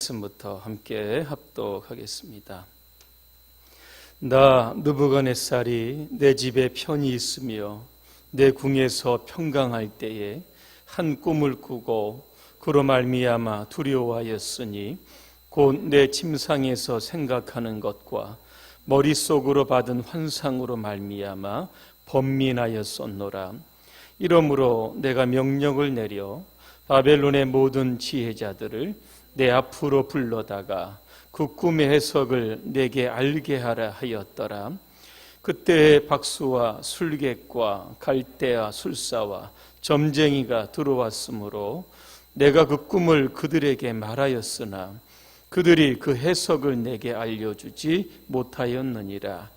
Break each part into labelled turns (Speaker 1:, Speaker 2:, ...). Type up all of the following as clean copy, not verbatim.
Speaker 1: 말씀부터 함께 합독하겠습니다. 나 느부갓네살이 내 집에 편히 있으며 내 궁에서 평강할 때에 한 꿈을 꾸고 그로 말미암아 두려워하였으니 곧 내 침상에서 생각하는 것과 머릿속으로 받은 환상으로 말미암아 번민하였었노라. 이러므로 내가 명령을 내려 바벨론의 모든 지혜자들을 내 앞으로 불러다가 그 꿈의 해석을 내게 알게 하라 하였더라. 그때에 박수와 술객과 갈대아 술사와 점쟁이가 들어왔으므로 내가 그 꿈을 그들에게 말하였으나 그들이 그 해석을 내게 알려주지 못하였느니라.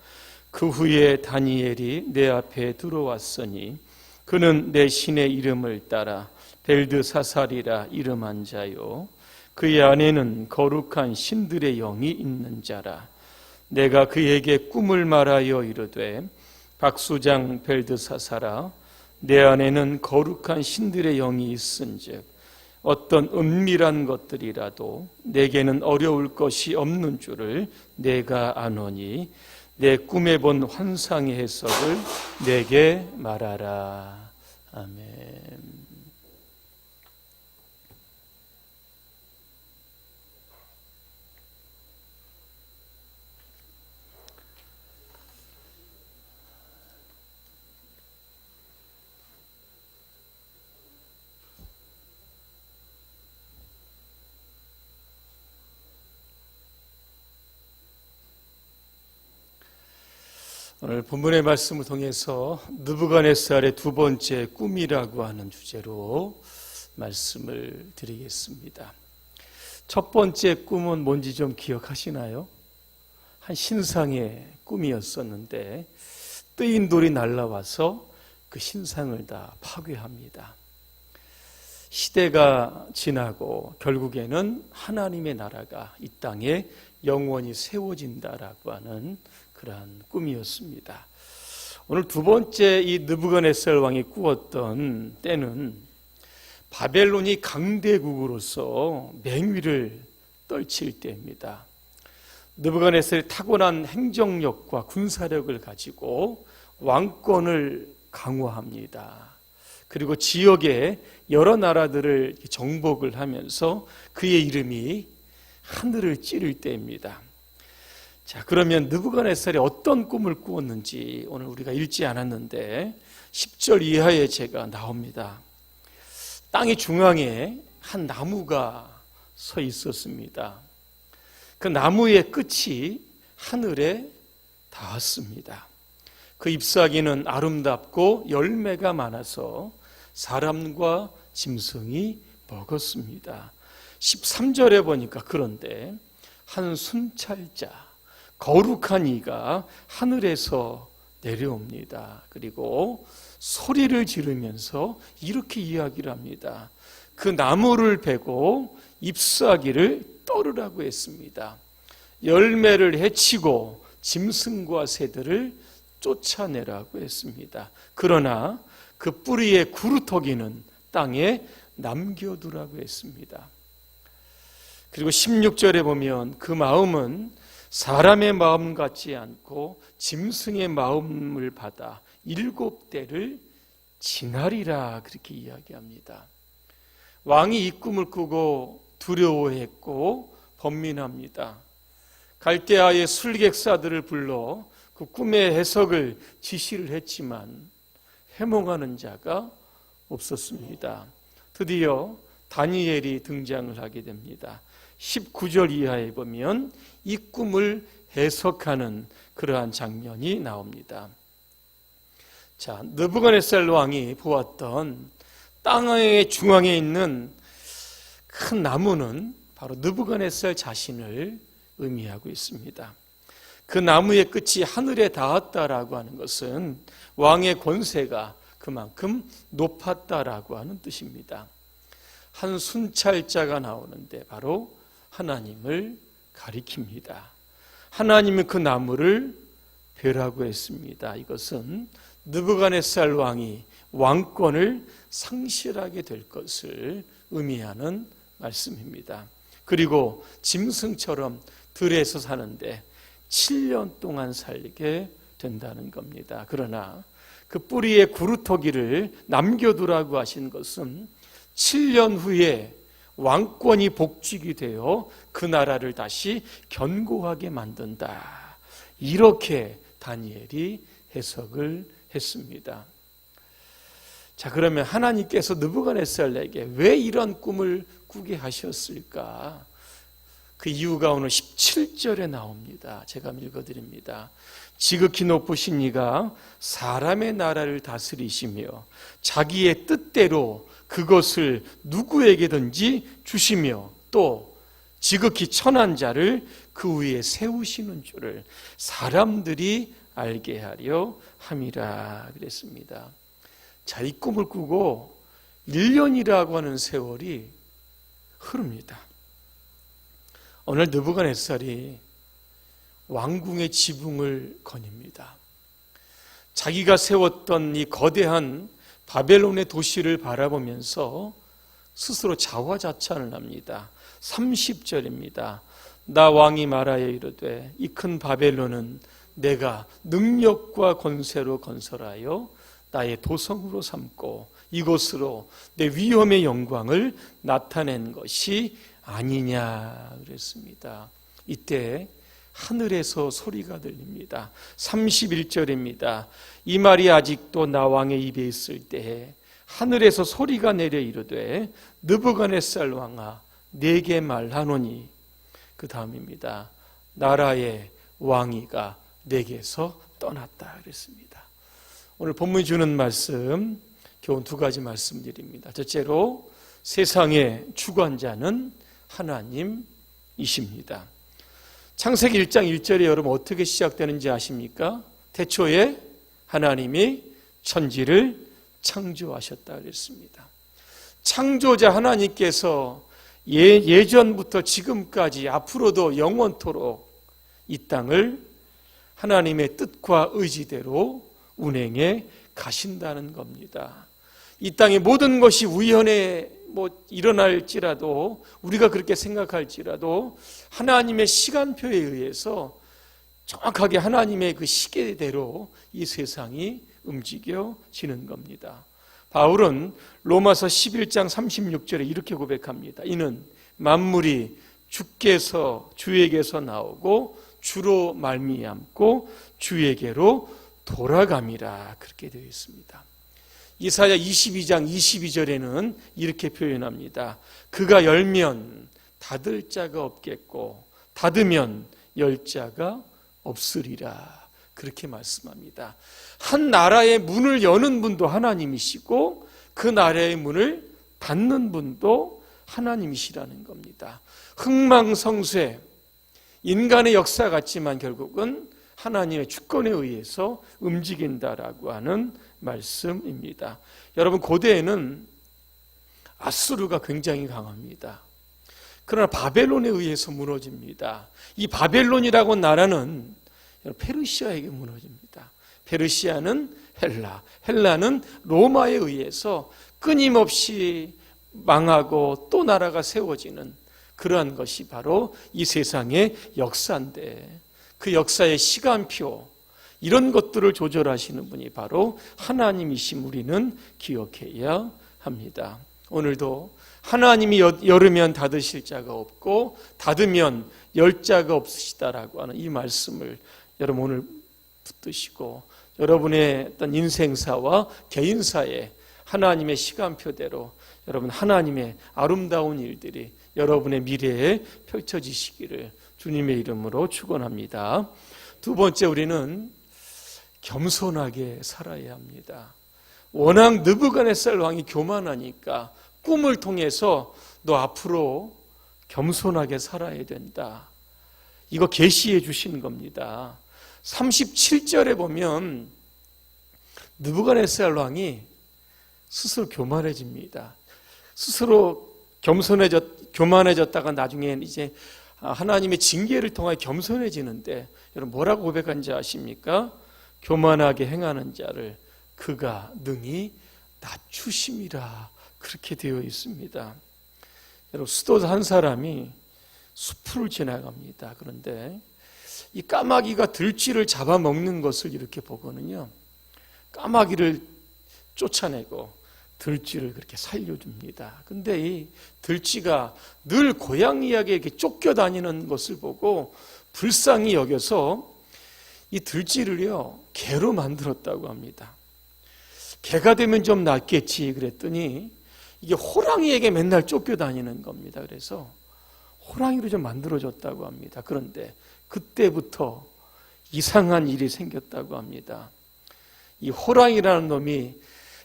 Speaker 1: 그 후에 다니엘이 내 앞에 들어왔으니 그는 내 신의 이름을 따라 벨드사살이라 이름한 자요 그의 안에는 거룩한 신들의 영이 있는 자라. 내가 그에게 꿈을 말하여 이르되 박수장 벨드사살아 내 안에는 거룩한 신들의 영이 있은즉 어떤 은밀한 것들이라도 내게는 어려울 것이 없는 줄을 내가 아노니 내 꿈에 본 환상의 해석을 내게 말하라. 아멘. 오늘 본문의 말씀을 통해서 느부갓네살의 두 번째 꿈이라고 하는 주제로 말씀을 드리겠습니다. 첫 번째 꿈은 뭔지 좀 기억하시나요? 한 신상의 꿈이었었는데 뜨인 돌이 날아와서 그 신상을 다 파괴합니다. 시대가 지나고 결국에는 하나님의 나라가 이 땅에 영원히 세워진다라고 하는 그러한 꿈이었습니다. 오늘 두 번째 이 느부갓네살 왕이 꾸었던 때는 바벨론이 강대국으로서 맹위를 떨칠 때입니다. 느부갓네살이 타고난 행정력과 군사력을 가지고 왕권을 강화합니다. 그리고 지역의 여러 나라들을 정복을 하면서 그의 이름이 하늘을 찌를 때입니다. 자, 그러면 느부갓네살이 어떤 꿈을 꾸었는지 오늘 우리가 읽지 않았는데 10절 이하에 제가 나옵니다. 땅의 중앙에 한 나무가 서 있었습니다. 그 나무의 끝이 하늘에 닿았습니다. 그 잎사귀는 아름답고 열매가 많아서 사람과 짐승이 먹었습니다. 13절에 보니까 그런데 한 순찰자 거룩한 이가 하늘에서 내려옵니다. 그리고 소리를 지르면서 이렇게 이야기를 합니다. 그 나무를 베고 잎사귀를 떨으라고 했습니다. 열매를 해치고 짐승과 새들을 쫓아내라고 했습니다. 그러나 그 뿌리의 구루터기는 땅에 남겨두라고 했습니다. 그리고 16절에 보면 그 마음은 사람의 마음 같지 않고 짐승의 마음을 받아 7대를 징하리라 그렇게 이야기합니다. 왕이 이 꿈을 꾸고 두려워했고 번민합니다. 갈대아의 술객사들을 불러 그 꿈의 해석을 지시를 했지만 해몽하는 자가 없었습니다. 드디어 다니엘이 등장을 하게 됩니다. 19절 이하에 보면 이 꿈을 해석하는 그러한 장면이 나옵니다. 자, 느부갓네살 왕이 보았던 땅의 중앙에 있는 큰 나무는 바로 느부갓네살 자신을 의미하고 있습니다. 그 나무의 끝이 하늘에 닿았다라고 하는 것은 왕의 권세가 그만큼 높았다라고 하는 뜻입니다. 한 순찰자가 나오는데 바로 하나님을 가리킵니다. 하나님이 그 나무를 벼라고 했습니다. 이것은 느부갓네살 왕이 왕권을 상실하게 될 것을 의미하는 말씀입니다. 그리고 짐승처럼 들에서 사는데 7년 동안 살게 된다는 겁니다. 그러나 그 뿌리에 구루터기를 남겨두라고 하신 것은 7년 후에 왕권이 복직이 되어 그 나라를 다시 견고하게 만든다. 이렇게 다니엘이 해석을 했습니다. 자, 그러면 하나님께서 느부갓네살에게 왜 이런 꿈을 꾸게 하셨을까? 그 이유가 오늘 17절에 나옵니다. 제가 읽어드립니다. 지극히 높으신 이가 사람의 나라를 다스리시며 자기의 뜻대로 그것을 누구에게든지 주시며 또 지극히 천한 자를 그 위에 세우시는 줄을 사람들이 알게 하려 함이라 그랬습니다. 자, 이 꿈을 꾸고 1년이라고 하는 세월이 흐릅니다. 오늘 느부갓네살이 왕궁의 지붕을 거닙니다. 자기가 세웠던 이 거대한 바벨론의 도시를 바라보면서 스스로 자화자찬을 합니다. 30절입니다. 나 왕이 말하여 이르되 이 큰 바벨론은 내가 능력과 권세로 건설하여 나의 도성으로 삼고 이곳으로 내 위엄의 영광을 나타낸 것이 아니냐 그랬습니다. 이때 하늘에서 소리가 들립니다. 31절입니다. 이 말이 아직도 나 왕의 입에 있을 때에 하늘에서 소리가 내려 이르되 느부갓네살 왕아 내게 말하노니 그 다음입니다. 나라의 왕위가 내게서 떠났다 그랬습니다. 오늘 본문이 주는 말씀 교훈 두 가지 말씀드립니다. 첫째로 세상의 주관자는 하나님이십니다. 창세기 1장 1절에 여러분 어떻게 시작되는지 아십니까? 태초에 하나님이 천지를 창조하셨다 그랬습니다. 창조자 하나님께서 예전부터 지금까지 앞으로도 영원토록 이 땅을 하나님의 뜻과 의지대로 운행해 가신다는 겁니다. 이 땅의 모든 것이 우연에 일어날지라도 우리가 그렇게 생각할지라도 하나님의 시간표에 의해서 정확하게 하나님의 그 시계대로 이 세상이 움직여지는 겁니다. 바울은 로마서 11장 36절에 이렇게 고백합니다. 이는 만물이 주에게서 나오고 주로 말미암고 주에게로 돌아감이라 그렇게 되어 있습니다. 이사야 22장 22절에는 이렇게 표현합니다. 그가 열면 닫을 자가 없겠고 닫으면 열 자가 없으리라 그렇게 말씀합니다. 한 나라의 문을 여는 분도 하나님이시고 그 나라의 문을 닫는 분도 하나님이시라는 겁니다. 흥망성쇠 인간의 역사 같지만 결국은 하나님의 주권에 의해서 움직인다라고 하는 말씀입니다. 여러분 고대에는 아수르가 굉장히 강합니다. 그러나 바벨론에 의해서 무너집니다. 이 바벨론이라고 나라는 페르시아에게 무너집니다. 페르시아는 헬라는 로마에 의해서 끊임없이 망하고 또 나라가 세워지는 그러한 것이 바로 이 세상의 역사인데 그 역사의 시간표 이런 것들을 조절하시는 분이 바로 하나님이심 우리는 기억해야 합니다. 오늘도 하나님이 열으면 닫으실 자가 없고 닫으면 열 자가 없으시다라고 하는 이 말씀을 여러분 오늘 붙드시고 여러분의 어떤 인생사와 개인사에 하나님의 시간표대로 여러분 하나님의 아름다운 일들이 여러분의 미래에 펼쳐지시기를 주님의 이름으로 축원합니다. 두 번째 우리는 겸손하게 살아야 합니다. 워낙 느부갓네살 왕이 교만하니까 꿈을 통해서 너 앞으로 겸손하게 살아야 된다. 이거 계시해 주신 겁니다. 37절에 보면 느부갓네살 왕이 스스로 교만해집니다. 스스로 교만해졌다가 나중에 이제 하나님의 징계를 통해 겸손해지는데 여러분 뭐라고 고백한지 아십니까? 교만하게 행하는 자를 그가 능히 낮추심이라 그렇게 되어 있습니다. 여러분 수도사 한 사람이 숲을 지나갑니다. 그런데 이 까마귀가 들쥐를 잡아먹는 것을 이렇게 보고는요, 까마귀를 쫓아내고 들쥐를 그렇게 살려줍니다. 근데 이 들쥐가 늘 고양이에게 이렇게 쫓겨다니는 것을 보고 불쌍히 여겨서 이 들쥐를요, 개로 만들었다고 합니다. 개가 되면 좀 낫겠지 그랬더니 이게 호랑이에게 맨날 쫓겨다니는 겁니다. 그래서 호랑이로 좀 만들어졌다고 합니다. 그런데 그때부터 이상한 일이 생겼다고 합니다. 이 호랑이라는 놈이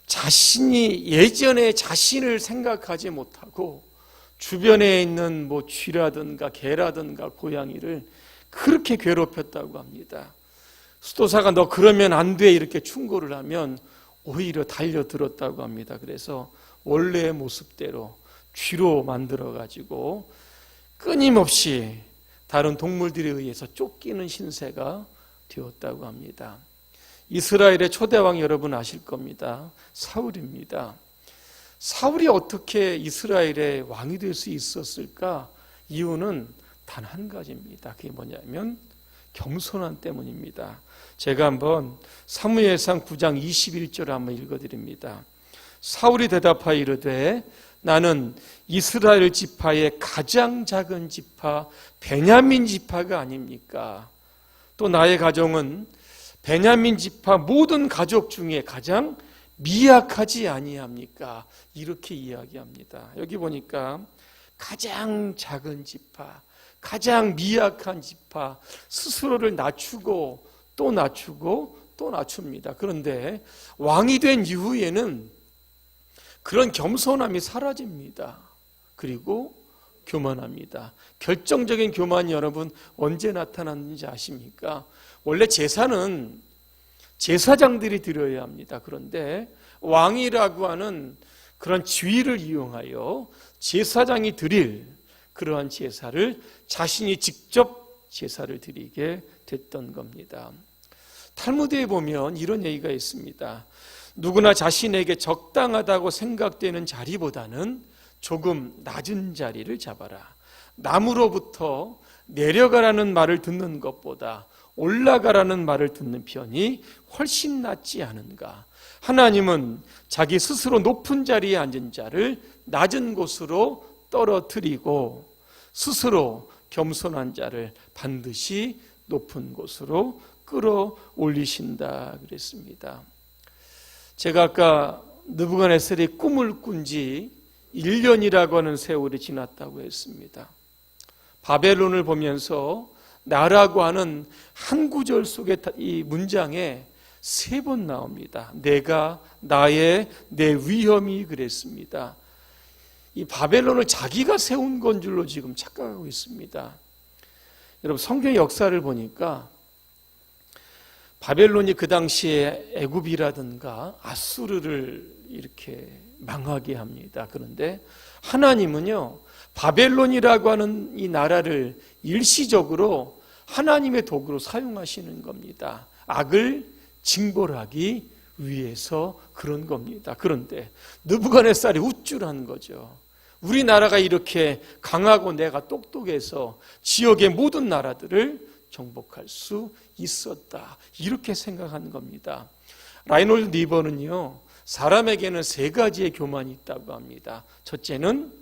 Speaker 1: 자신이 예전에 자신을 생각하지 못하고 주변에 있는 뭐 쥐라든가 개라든가 고양이를 그렇게 괴롭혔다고 합니다. 수도사가 너 그러면 안 돼 이렇게 충고를 하면 오히려 달려들었다고 합니다. 그래서 원래의 모습대로 쥐로 만들어 가지고 끊임없이 다른 동물들에 의해서 쫓기는 신세가 되었다고 합니다. 이스라엘의 초대왕 여러분 아실 겁니다. 사울입니다. 사울이 어떻게 이스라엘의 왕이 될 수 있었을까? 이유는 단 한 가지입니다. 그게 뭐냐면 겸손함 때문입니다. 제가 한번 사무엘상 9장 21절을 한번 읽어드립니다. 사울이 대답하여 이르되 나는 이스라엘 지파의 가장 작은 지파 베냐민 지파가 아닙니까? 또 나의 가정은 베냐민 지파 모든 가족 중에 가장 미약하지 아니합니까? 이렇게 이야기합니다. 여기 보니까 가장 작은 지파, 가장 미약한 지파, 스스로를 낮추고 또 낮추고 또 낮춥니다. 그런데 왕이 된 이후에는 그런 겸손함이 사라집니다. 그리고 교만합니다. 결정적인 교만이 여러분 언제 나타났는지 아십니까? 원래 제사는 제사장들이 드려야 합니다. 그런데 왕이라고 하는 그런 지위를 이용하여 제사장이 드릴 그러한 제사를 자신이 직접 제사를 드리게 됐던 겁니다. 탈무드에 보면 이런 얘기가 있습니다. 누구나 자신에게 적당하다고 생각되는 자리보다는 조금 낮은 자리를 잡아라. 남으로부터 내려가라는 말을 듣는 것보다 올라가라는 말을 듣는 편이 훨씬 낫지 않은가. 하나님은 자기 스스로 높은 자리에 앉은 자를 낮은 곳으로 떨어뜨리고 스스로 겸손한 자를 반드시 높은 곳으로 끌어올리신다 그랬습니다. 제가 아까 느부갓네살이 꿈을 꾼 지 1년이라고 하는 세월이 지났다고 했습니다. 바벨론을 보면서 나라고 하는 한 구절 속에 이 문장에 3번 나옵니다. 내가, 나의, 내 위험이 그랬습니다. 이 바벨론을 자기가 세운 건 줄로 지금 착각하고 있습니다. 여러분 성경의 역사를 보니까 바벨론이 그 당시에 애굽이라든가 아수르를 이렇게 망하게 합니다. 그런데 하나님은요, 바벨론이라고 하는 이 나라를 일시적으로 하나님의 도구로 사용하시는 겁니다. 악을 징벌하기 위해서 그런 겁니다. 그런데 느부갓네살이 우쭐한 거죠. 우리나라가 이렇게 강하고 내가 똑똑해서 지역의 모든 나라들을 정복할 수 있었다. 이렇게 생각하는 겁니다. 라이놀드 니버는요, 사람에게는 3가지의 교만이 있다고 합니다. 첫째는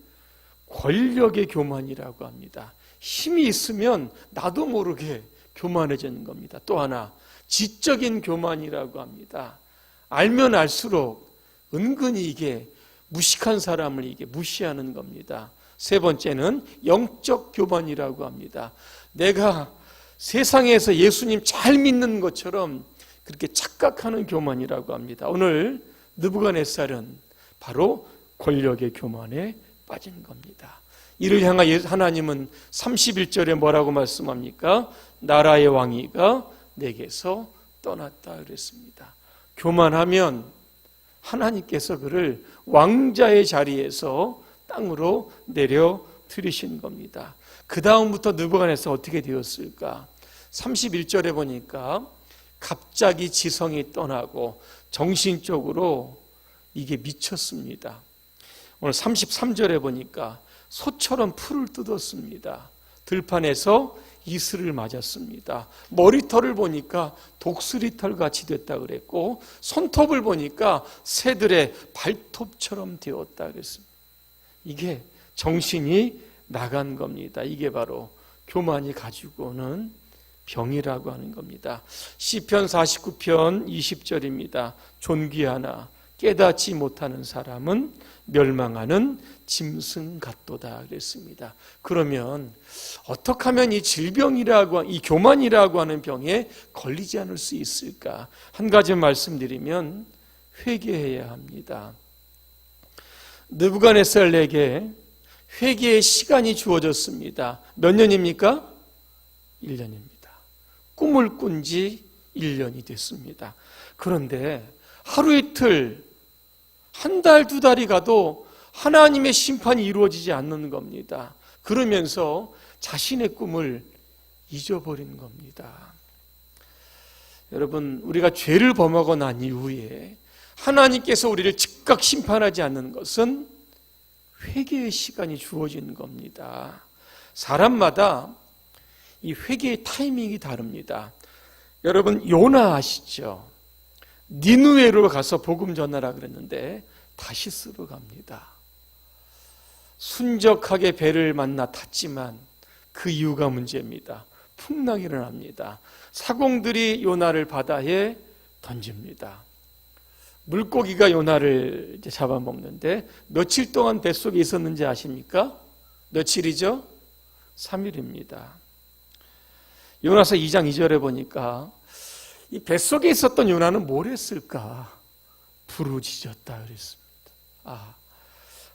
Speaker 1: 권력의 교만이라고 합니다. 힘이 있으면 나도 모르게 교만해지는 겁니다. 또 하나, 지적인 교만이라고 합니다. 알면 알수록 은근히 이게 무식한 사람을 이게 무시하는 겁니다. 3번째는 영적 교만이라고 합니다. 내가 세상에서 예수님 잘 믿는 것처럼 그렇게 착각하는 교만이라고 합니다. 오늘 느부갓네살은 바로 권력의 교만에 빠진 겁니다. 이를 향하여 하나님은 31절에 뭐라고 말씀합니까? 나라의 왕위가 내게서 떠났다 그랬습니다. 교만하면 하나님께서 그를 왕자의 자리에서 땅으로 내려드리신 겁니다. 그 다음부터 느부갓네살 어떻게 되었을까? 31절에 보니까 갑자기 지성이 떠나고 정신적으로 이게 미쳤습니다. 오늘 33절에 보니까 소처럼 풀을 뜯었습니다. 들판에서 이슬을 맞았습니다. 머리털을 보니까 독수리털 같이 됐다 그랬고, 손톱을 보니까 새들의 발톱처럼 되었다 그랬습니다. 이게 정신이 나간 겁니다. 이게 바로 교만이 가지고 오는 병이라고 하는 겁니다. 시편 49편 20절입니다. 존귀하나 깨닫지 못하는 사람은 멸망하는 짐승 같도다 그랬습니다. 그러면 어떻게 하면 이 질병이라고, 이 교만이라고 하는 병에 걸리지 않을 수 있을까? 한 가지 말씀드리면 회개해야 합니다. 느부갓네살에게 회개의 시간이 주어졌습니다. 몇 년입니까? 1년입니다. 꿈을 꾼 지 1년이 됐습니다. 그런데 하루 이틀, 한 달, 두 달이 가도 하나님의 심판이 이루어지지 않는 겁니다. 그러면서 자신의 꿈을 잊어버린 겁니다. 여러분, 우리가 죄를 범하고 난 이후에 하나님께서 우리를 즉각 심판하지 않는 것은 회개의 시간이 주어진 겁니다. 사람마다 이 회개의 타이밍이 다릅니다. 여러분, 요나 아시죠? 니느웨로 가서 복음 전하라 그랬는데 다시스로 갑니다. 순적하게 배를 만나 탔지만 그 이유가 문제입니다. 풍랑이 일어납니다. 사공들이 요나를 바다에 던집니다. 물고기가 요나를 잡아먹는데 며칠 동안 뱃속에 있었는지 아십니까? 며칠이죠? 3일입니다. 요나서 2장 2절에 보니까 이 뱃속에 있었던 요나는 뭘 했을까? 부르짖었다 그랬습니다. 아,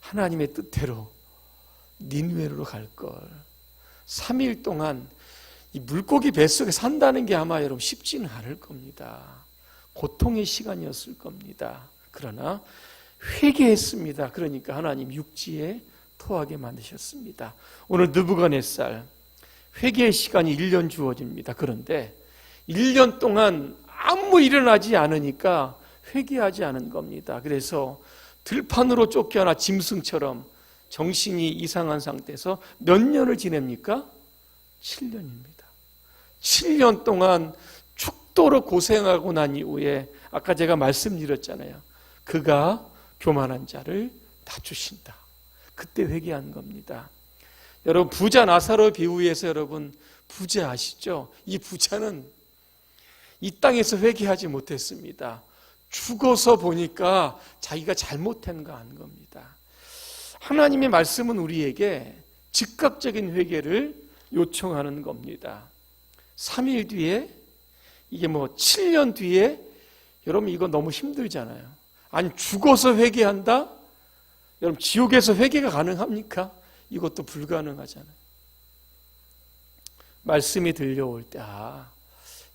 Speaker 1: 하나님의 뜻대로 니느웨로 갈 걸. 3일 동안 이 물고기 뱃속에 산다는 게 아마 여러분 쉽지는 않을 겁니다. 고통의 시간이었을 겁니다. 그러나 회개했습니다. 그러니까 하나님 육지에 토하게 만드셨습니다. 오늘 느부갓네살 회개의 시간이 1년 주어집니다. 그런데 1년 동안 아무 일어나지 않으니까 회개하지 않은 겁니다. 그래서 들판으로 쫓겨나 짐승처럼 정신이 이상한 상태에서 몇 년을 지냅니까? 7년입니다. 7년 동안 죽도록 고생하고 난 이후에 아까 제가 말씀드렸잖아요. 그가 교만한 자를 낮추신다. 그때 회개한 겁니다. 여러분, 부자 나사로 비유에서 여러분 부자 아시죠? 이 부자는 이 땅에서 회개하지 못했습니다. 죽어서 보니까 자기가 잘못한 거 한 겁니다. 하나님의 말씀은 우리에게 즉각적인 회개를 요청하는 겁니다. 3일 뒤에, 이게 뭐 7년 뒤에, 여러분 이거 너무 힘들잖아요. 아니 죽어서 회개한다? 여러분 지옥에서 회개가 가능합니까? 이것도 불가능하잖아요. 말씀이 들려올 때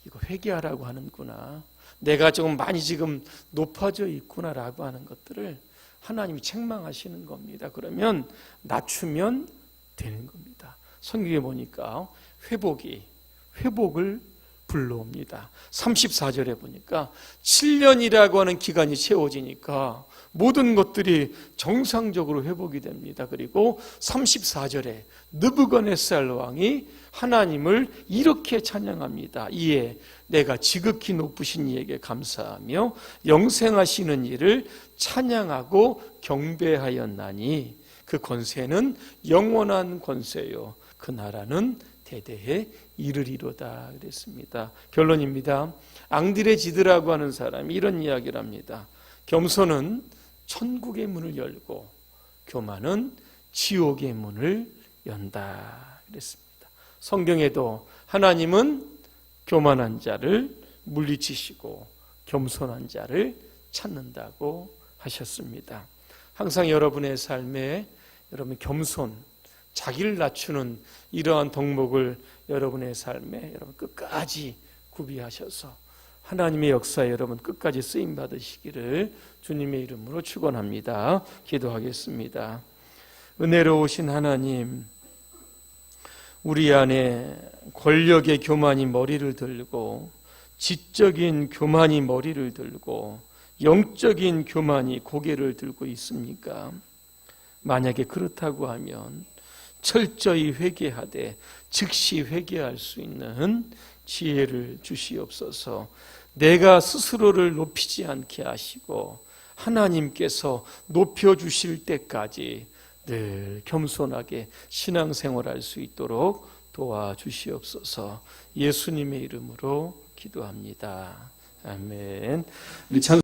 Speaker 1: 이거 회개하라고 하는구나. 내가 조금 많이 지금 높아져 있구나라고 하는 것들을 하나님이 책망하시는 겁니다. 그러면 낮추면 되는 겁니다. 성경에 보니까 회복을 불러옵니다. 34절에 보니까 7년이라고 하는 기간이 채워지니까 모든 것들이 정상적으로 회복이 됩니다. 그리고 34절에 느부갓네살 왕이 하나님을 이렇게 찬양합니다. 이에 내가 지극히 높으신 이에게 감사하며 영생하시는 이를 찬양하고 경배하였나니 그 권세는 영원한 권세요 그 나라는 대대에 이르리로다 그랬습니다. 결론입니다. 앙드레지드라고 하는 사람이 이런 이야기를 합니다. 겸손은 천국의 문을 열고 교만은 지옥의 문을 연다 그랬습니다. 성경에도 하나님은 교만한 자를 물리치시고 겸손한 자를 찾는다고 하셨습니다. 항상 여러분의 삶에 여러분 겸손, 자기를 낮추는 이러한 덕목을 여러분의 삶에 여러분 끝까지 구비하셔서 하나님의 역사에 여러분 끝까지 쓰임 받으시기를 주님의 이름으로 축원합니다. 기도하겠습니다. 은혜로우신 하나님, 우리 안에 권력의 교만이 머리를 들고 지적인 교만이 머리를 들고 영적인 교만이 고개를 들고 있습니까? 만약에 그렇다고 하면 철저히 회개하되 즉시 회개할 수 있는 지혜를 주시옵소서. 내가 스스로를 높이지 않게 하시고 하나님께서 높여주실 때까지 늘 겸손하게 신앙생활할 수 있도록 도와주시옵소서. 예수님의 이름으로 기도합니다. 아멘.